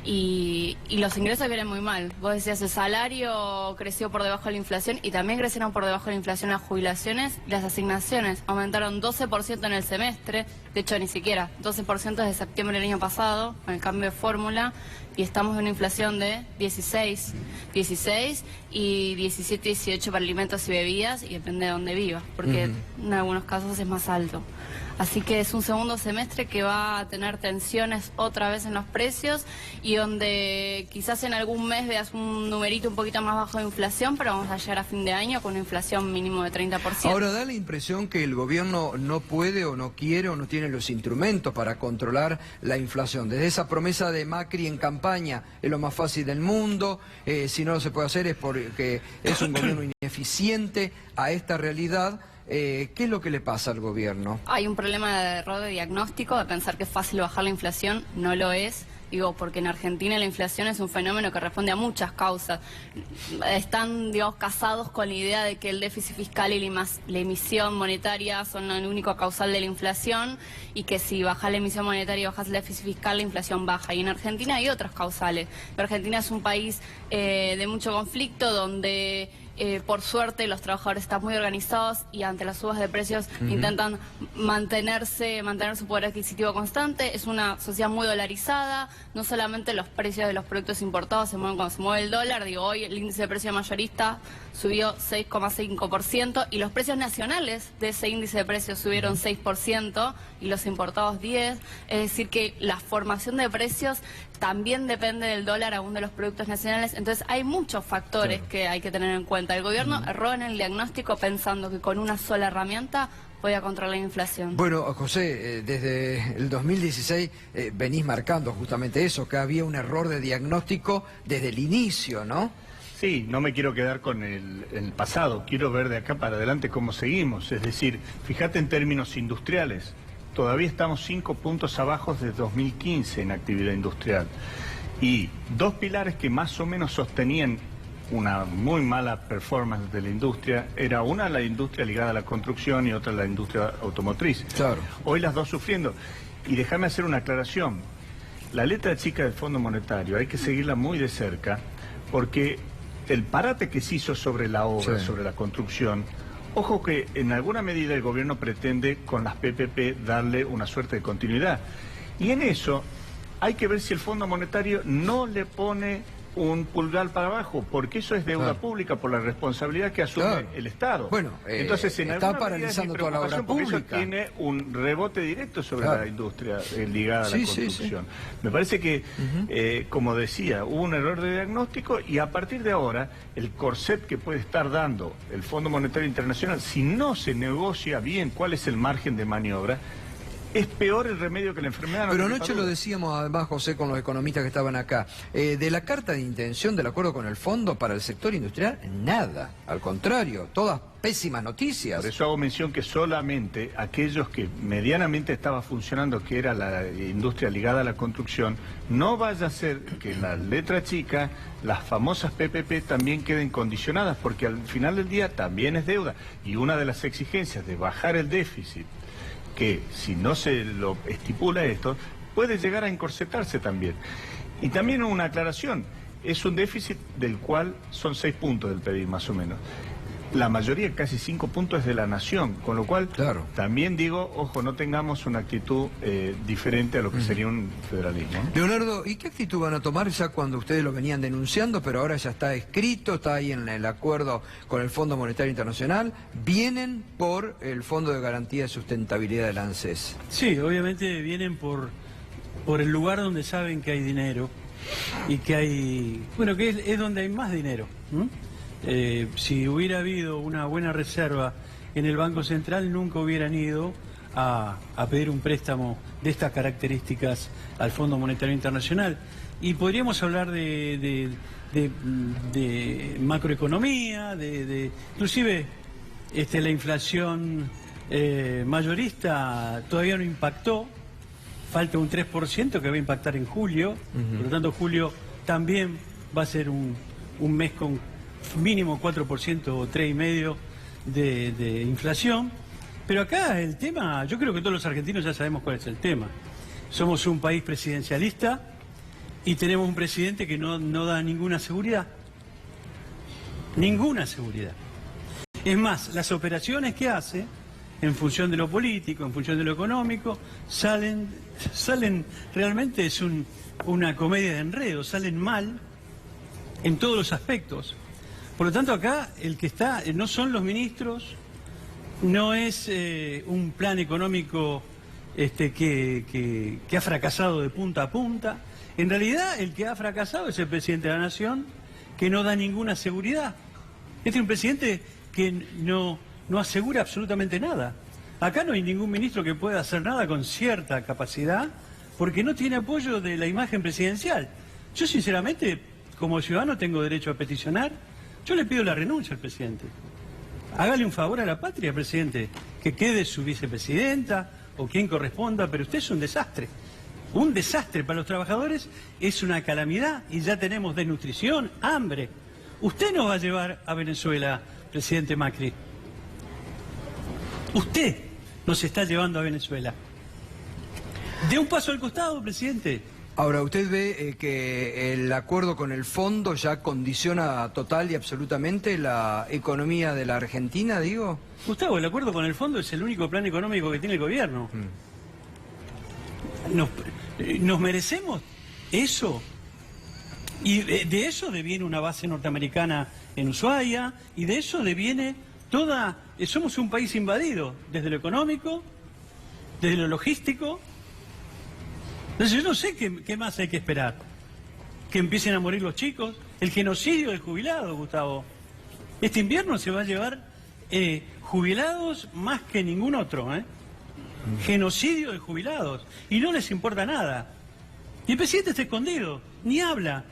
Y los ingresos vienen muy mal. Vos decías, el salario creció por debajo de la inflación y también crecieron por debajo de la inflación las jubilaciones. Las asignaciones aumentaron 12% en el semestre, de hecho ni siquiera, 12% desde septiembre del año pasado, con el cambio de fórmula, y estamos en una inflación de 16 y 17, 18 para alimentos y bebidas, y depende de dónde vivas, porque en algunos casos es más alto. Así que es un segundo semestre que va a tener tensiones otra vez en los precios y donde quizás en algún mes veas un numerito un poquito más bajo de inflación, pero vamos a llegar a fin de año con una inflación mínimo de 30%. Ahora, da la impresión que el gobierno no puede o no quiere o no tiene los instrumentos para controlar la inflación. Desde esa promesa de Macri en campaña, es lo más fácil del mundo, si no lo se puede hacer es porque es un gobierno ineficiente a esta realidad. ¿Qué es lo que le pasa al gobierno? Hay un problema de error de diagnóstico, de pensar que es fácil bajar la inflación, no lo es. Digo, porque en Argentina la inflación es un fenómeno que responde a muchas causas. Están, digamos, casados con la idea de que el déficit fiscal y la emisión monetaria son el único causal de la inflación y que si bajas la emisión monetaria y bajas el déficit fiscal, la inflación baja. Y en Argentina hay otras causales. Pero Argentina es un país de mucho conflicto donde... por suerte los trabajadores están muy organizados y ante las subas de precios intentan mantener su poder adquisitivo constante. Es una sociedad muy dolarizada, no solamente los precios de los productos importados se mueven cuando se mueve el dólar. Digo, hoy el índice de precio mayorista subió 6,5% y los precios nacionales de ese índice de precios subieron 6% y los importados 10%. Es decir que la formación de precios también depende del dólar aún de los productos nacionales. Entonces hay muchos factores que hay que tener en cuenta. El gobierno erró en el diagnóstico pensando que con una sola herramienta podía controlar la inflación. Bueno, José, desde el 2016 venís marcando justamente eso, que había un error de diagnóstico desde el inicio, ¿no? Sí, no me quiero quedar con el pasado, quiero ver de acá para adelante cómo seguimos. Es decir, fíjate en términos industriales, todavía estamos 5 puntos abajo de 2015 en actividad industrial. Y 2 pilares que más o menos sostenían una muy mala performance de la industria, era una la industria ligada a la construcción y otra la industria automotriz. Claro. Hoy las dos sufriendo. Y déjame hacer una aclaración. La letra chica del Fondo Monetario hay que seguirla muy de cerca porque el parate que se hizo sobre la obra, sobre la construcción, ojo que en alguna medida el gobierno pretende con las PPP darle una suerte de continuidad. Y en eso hay que ver si el Fondo Monetario no le pone un pulgar para abajo, porque eso es deuda pública por la responsabilidad que asume el Estado. Bueno, entonces en está paralizando toda la obra pública. Eso tiene un rebote directo sobre la industria ligada a la construcción. Me parece que, como decía, hubo un error de diagnóstico y a partir de ahora el corset que puede estar dando el Fondo Monetario Internacional, si no se negocia bien cuál es el margen de maniobra, es peor el remedio que la enfermedad. Pero anoche lo decíamos además, José, con los economistas que estaban acá. De la carta de intención del acuerdo con el fondo para el sector industrial, nada. Al contrario, todas pésimas noticias. Por eso hago mención que solamente aquellos que medianamente estaba funcionando, que era la industria ligada a la construcción, no vaya a ser que la letra chica, las famosas PPP también queden condicionadas, porque al final del día también es deuda. Y una de las exigencias de bajar el déficit, que si no se lo estipula esto, puede llegar a encorsetarse también. Y también una aclaración, es un déficit del cual son 6 puntos del PBI más o menos. la mayoría, casi 5 puntos, es de la nación, con lo cual también digo, ojo, no tengamos una actitud diferente a lo que sería un federalismo, ¿no? Leonardo, ¿y qué actitud van a tomar ya cuando ustedes lo venían denunciando, pero ahora ya está escrito, está ahí en el acuerdo con el Fondo Monetario Internacional? ¿Vienen por el Fondo de Garantía de Sustentabilidad del ANSES? Sí, obviamente vienen por el lugar donde saben que hay dinero y que hay... Bueno, que es donde hay más dinero. Si hubiera habido una buena reserva en el Banco Central, nunca hubieran ido a pedir un préstamo de estas características al Fondo Monetario Internacional. Y podríamos hablar de macroeconomía, inclusive la inflación mayorista todavía no impactó, falta un 3% que va a impactar en julio, por lo tanto julio también va a ser un mes con mínimo 4% o 3,5% de inflación. Pero acá el tema, yo creo que todos los argentinos ya sabemos cuál es el tema. Somos un país presidencialista y tenemos un presidente que no da ninguna seguridad. Ninguna seguridad. Es más, las operaciones que hace, en función de lo político, en función de lo económico, salen realmente es una comedia de enredos, salen mal en todos los aspectos. Por lo tanto, acá el que está no son los ministros, no es un plan económico que ha fracasado de punta a punta. En realidad, el que ha fracasado es el presidente de la Nación, que no da ninguna seguridad. Este es un presidente que no asegura absolutamente nada. Acá no hay ningún ministro que pueda hacer nada con cierta capacidad, porque no tiene apoyo de la imagen presidencial. Yo, sinceramente, como ciudadano tengo derecho a peticionar. Yo le pido la renuncia al presidente. Hágale un favor a la patria, presidente, que quede su vicepresidenta o quien corresponda, pero usted es un desastre. Un desastre para los trabajadores, es una calamidad y ya tenemos desnutrición, hambre. Usted nos va a llevar a Venezuela, presidente Macri. Usted nos está llevando a Venezuela. Dé un paso al costado, presidente. Ahora, ¿usted ve que el acuerdo con el fondo ya condiciona total y absolutamente la economía de la Argentina, digo? Gustavo, el acuerdo con el fondo es el único plan económico que tiene el gobierno. ¿Nos merecemos eso? Y de eso deviene una base norteamericana en Ushuaia, y de eso deviene toda... Somos un país invadido, desde lo económico, desde lo logístico. Entonces yo no sé qué más hay que esperar. Que empiecen a morir los chicos. El genocidio del jubilado, Gustavo. Este invierno se va a llevar jubilados más que ningún otro, Genocidio de jubilados. Y no les importa nada. Y el presidente está escondido, ni habla.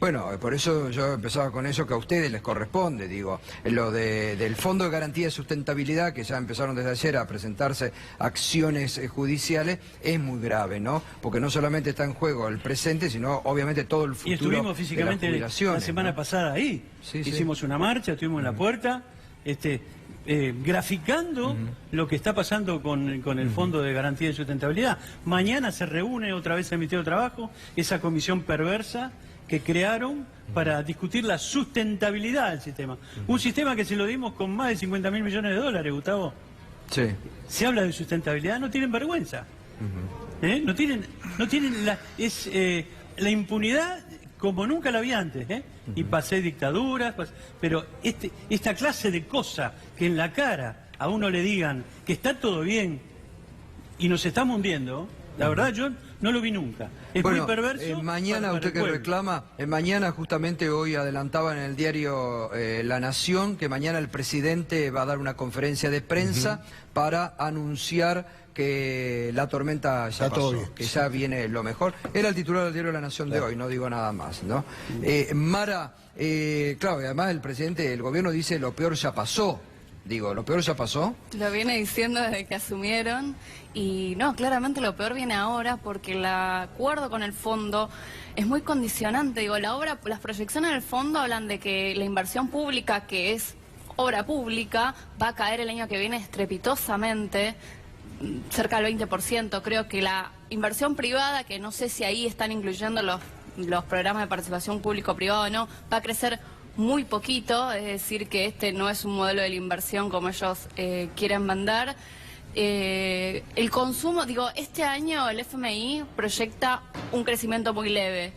Bueno, por eso yo empezaba con eso, que a ustedes les corresponde, digo, lo del Fondo de Garantía de Sustentabilidad, que ya empezaron desde ayer a presentarse acciones judiciales, es muy grave, ¿no? Porque no solamente está en juego el presente, sino obviamente todo el futuro. Y estuvimos físicamente de la semana pasada ahí. Sí, hicimos una marcha, estuvimos en la puerta, graficando lo que está pasando con el Fondo de Garantía de Sustentabilidad. Mañana se reúne otra vez el Ministerio de Trabajo, esa comisión perversa que crearon para discutir la sustentabilidad del sistema. Un sistema que se lo dimos con más de $50.000 millones, Gustavo. Sí. Se habla de sustentabilidad, no tienen vergüenza. No tienen la impunidad como nunca la había antes, y pasé dictaduras, pero esta clase de cosa que en la cara a uno le digan que está todo bien y nos estamos hundiendo, la verdad yo no lo vi nunca. Es muy perverso. Mañana, usted que reclama, mañana justamente hoy adelantaba en el diario La Nación que mañana el presidente va a dar una conferencia de prensa para anunciar que la tormenta ya pasó, que ya viene lo mejor. Era el titular del diario La Nación de hoy, no digo nada más, ¿no? Mara, claro, y además el presidente del gobierno dice lo peor ya pasó. Digo, ¿lo peor ya pasó? Lo viene diciendo desde que asumieron y no, claramente lo peor viene ahora porque el acuerdo con el fondo es muy condicionante. Digo, las proyecciones del fondo hablan de que la inversión pública, que es obra pública, va a caer el año que viene estrepitosamente, cerca del 20%. Creo que la inversión privada, que no sé si ahí están incluyendo los programas de participación público-privado o no, va a crecer muy poquito, es decir, que este no es un modelo de la inversión como ellos quieren vender. El consumo, digo, este año el FMI proyecta un crecimiento muy leve.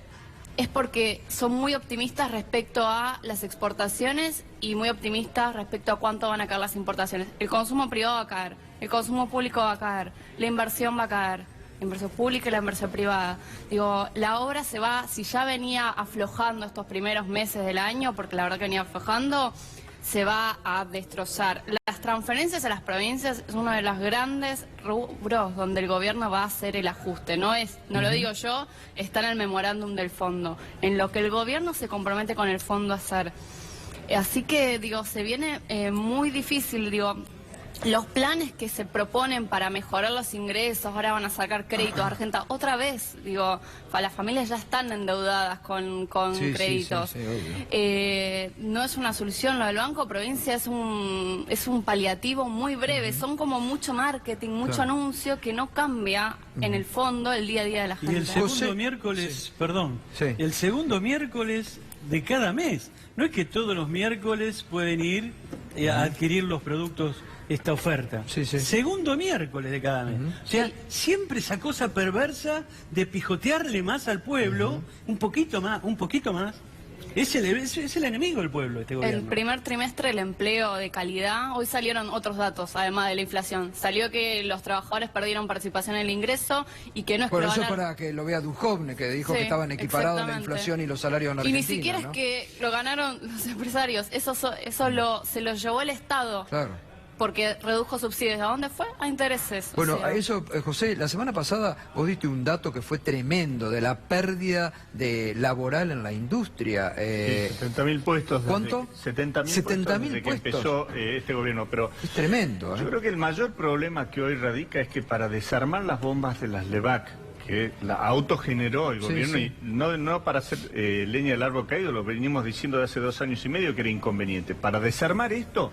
Es porque son muy optimistas respecto a las exportaciones y muy optimistas respecto a cuánto van a caer las importaciones. El consumo privado va a caer, el consumo público va a caer, la inversión va a caer, la inversión pública y la inversión privada. Digo, la obra se va, si ya venía aflojando estos primeros meses del año, porque la verdad que venía aflojando, se va a destrozar. Las transferencias a las provincias es uno de los grandes rubros donde el gobierno va a hacer el ajuste. No lo digo yo, está en el memorándum del fondo, en lo que el gobierno se compromete con el fondo a hacer. Así que, digo, se viene muy difícil, digo. Los planes que se proponen para mejorar los ingresos, ahora van a sacar créditos a Argenta, otra vez, digo, las familias ya están endeudadas con créditos. No es una solución, lo del Banco Provincia es un paliativo muy breve, son como mucho marketing, mucho anuncio que no cambia en el fondo el día a día de la gente. Y el segundo miércoles, el segundo miércoles de cada mes, no es que todos los miércoles pueden ir a adquirir los productos, esta oferta. Segundo miércoles de cada mes. O sea, siempre esa cosa perversa de pijotearle más al pueblo, un poquito más. Es el enemigo del pueblo, este gobierno. El primer trimestre el empleo de calidad, hoy salieron otros datos, además de la inflación. Salió que los trabajadores perdieron participación en el ingreso y que no es por eso para que lo vea Duhovne, que dijo que estaban equiparados la inflación y los salarios en Argentina. Y ni siquiera es que lo ganaron los empresarios, eso se lo llevó el Estado. Claro. Porque redujo subsidios. ¿A dónde fue? A intereses. Bueno, a eso, José, la semana pasada vos diste un dato que fue tremendo de la pérdida laboral en la industria. 70.000 puestos. ¿Cuánto? 70.000 puestos desde que empezó este gobierno. Pero es tremendo. Yo creo que el mayor problema que hoy radica es que para desarmar las bombas de las LEVAC, que la autogeneró el gobierno, y no para hacer leña del árbol caído, lo venimos diciendo de hace 2 años y medio que era inconveniente. Para desarmar esto,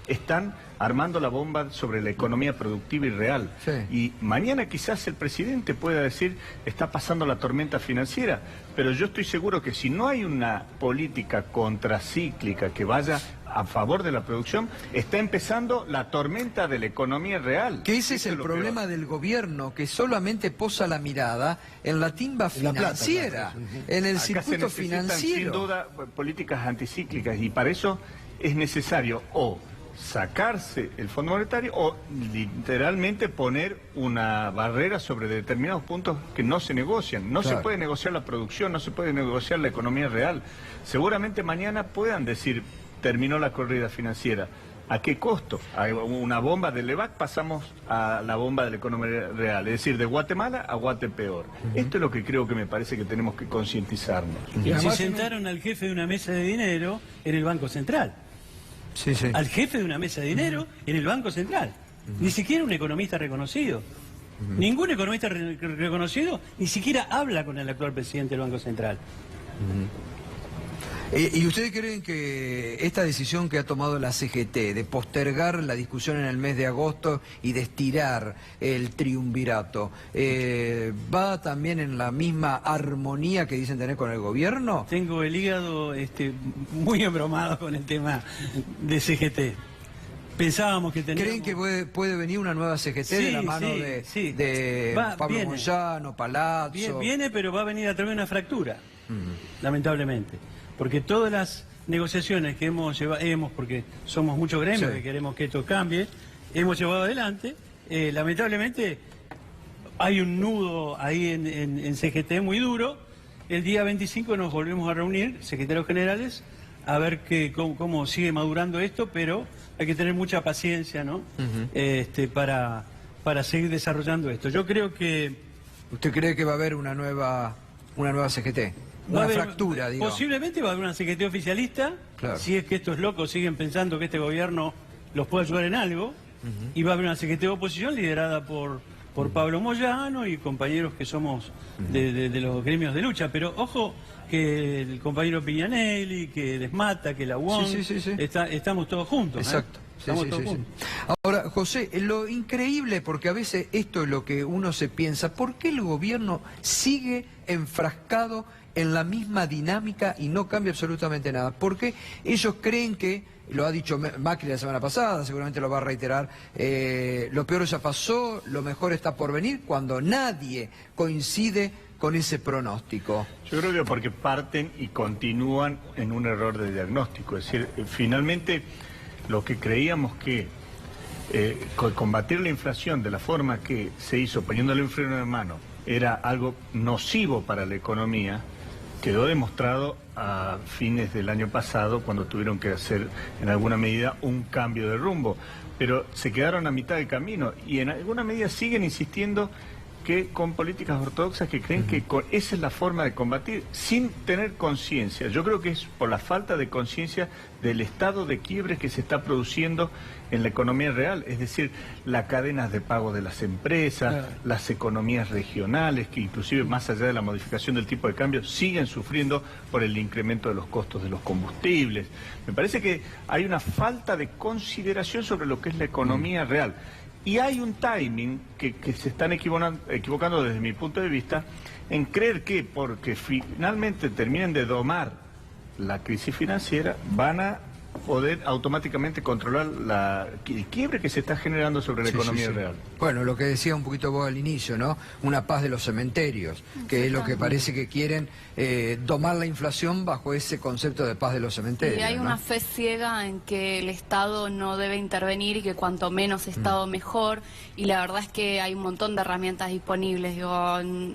están armando la bomba sobre la economía productiva y real. Y mañana quizás el presidente pueda decir, está pasando la tormenta financiera, pero yo estoy seguro que si no hay una política contracíclica que vaya a favor de la producción, está empezando la tormenta de la economía real. Que ese es el problema del gobierno, que solamente posa la mirada en la timba financiera, en el circuito financiero. Sin duda políticas anticíclicas, y para eso es necesario sacarse el Fondo Monetario o literalmente poner una barrera sobre determinados puntos que no se negocian. No se puede negociar la producción, no se puede negociar la economía real. Seguramente mañana puedan decir, terminó la corrida financiera. ¿A qué costo? A una bomba de LEVAC pasamos a la bomba de la economía real, es decir, de Guatemala a Guatepeor. Esto es lo que creo que me parece que tenemos que concientizarnos. Y se sentaron al jefe de una mesa de dinero en el Banco Central. Al jefe de una mesa de dinero en el Banco Central. Ni siquiera un economista reconocido. Ningún economista reconocido ni siquiera habla con el actual presidente del Banco Central. ¿Y ustedes creen que esta decisión que ha tomado la CGT de postergar la discusión en el mes de agosto y de estirar el triunvirato, va también en la misma armonía que dicen tener con el gobierno? Tengo el hígado muy embromado con el tema de CGT. Pensábamos que teníamos... ¿Creen que puede venir una nueva CGT de la mano de Pablo Moyano, Palazzo? Viene, pero va a venir a través de una fractura, lamentablemente. Porque todas las negociaciones que porque somos muchos gremios que queremos que esto cambie, hemos llevado adelante, lamentablemente hay un nudo ahí en CGT muy duro. El día 25 nos volvemos a reunir, secretarios generales, a ver cómo sigue madurando esto, pero hay que tener mucha paciencia, ¿no? Para seguir desarrollando esto. Yo creo que... ¿Usted cree que va a haber una nueva CGT? Una fractura, digo. Posiblemente va a haber una CGT oficialista, si es que estos locos siguen pensando que este gobierno los puede ayudar en algo, y va a haber una CGT de oposición liderada por Pablo Moyano y compañeros que somos de los gremios de lucha. Pero ojo que el compañero Piñanelli, que Desmata, que la UON, estamos todos juntos. Exacto. Ahora, José, lo increíble, porque a veces esto es lo que uno se piensa, ¿por qué el gobierno sigue enfrascado en la misma dinámica y no cambia absolutamente nada. Porque ellos creen que, lo ha dicho Macri la semana pasada, seguramente lo va a reiterar, lo peor ya pasó, lo mejor está por venir, cuando nadie coincide con ese pronóstico. Yo creo que porque parten y continúan en un error de diagnóstico. Es decir, finalmente lo que creíamos que combatir la inflación de la forma que se hizo, poniéndole un freno de mano, era algo nocivo para la economía, quedó demostrado a fines del año pasado, cuando tuvieron que hacer en alguna medida un cambio de rumbo. Pero se quedaron a mitad del camino y en alguna medida siguen insistiendo que con políticas ortodoxas que creen que esa es la forma de combatir, sin tener conciencia. Yo creo que es por la falta de conciencia del estado de quiebre que se está produciendo en la economía real, es decir, las cadenas de pago de las empresas, las economías regionales, que inclusive más allá de la modificación del tipo de cambio, siguen sufriendo por el incremento de los costos de los combustibles. Me parece que hay una falta de consideración sobre lo que es la economía real. Y hay un timing que se están equivocando desde mi punto de vista en creer que porque finalmente terminen de domar la crisis financiera van a poder automáticamente controlar el quiebre que se está generando sobre la economía real. Bueno, lo que decía un poquito vos al inicio, ¿no? Una paz de los cementerios, que es lo que parece que quieren domar la inflación bajo ese concepto de paz de los cementerios. Y hay una fe ciega en que el Estado no debe intervenir y que cuanto menos Estado mejor, y la verdad es que hay un montón de herramientas disponibles. Digo, en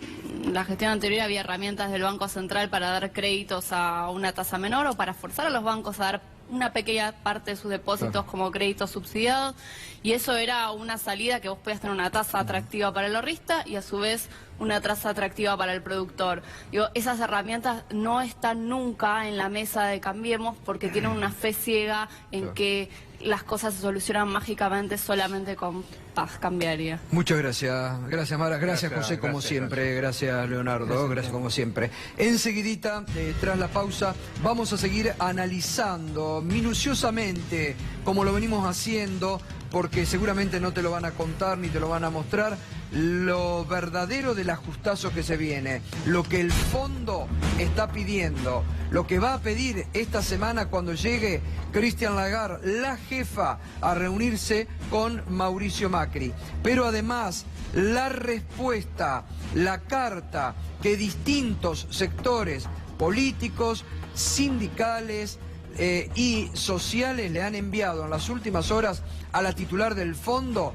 la gestión anterior había herramientas del Banco Central para dar créditos a una tasa menor o para forzar a los bancos a dar una pequeña parte de sus depósitos como créditos subsidiados, y eso era una salida que vos podías tener una tasa atractiva para el ahorrista y a su vez una tasa atractiva para el productor. Digo, esas herramientas no están nunca en la mesa de Cambiemos porque tienen una fe ciega en que las cosas se solucionan mágicamente solamente con paz cambiaria. Muchas gracias. Gracias, Mara. Gracias, José, como siempre. Gracias, Leonardo. Gracias, como siempre. Enseguidita, tras la pausa, vamos a seguir analizando minuciosamente, como lo venimos haciendo, porque seguramente no te lo van a contar ni te lo van a mostrar, lo verdadero del ajustazo que se viene, lo que el fondo está pidiendo, lo que va a pedir esta semana cuando llegue Christine Lagarde, la jefa, a reunirse con Mauricio Macri. Pero además, la respuesta, la carta que distintos sectores políticos, sindicales y sociales le han enviado en las últimas horas a la titular del fondo,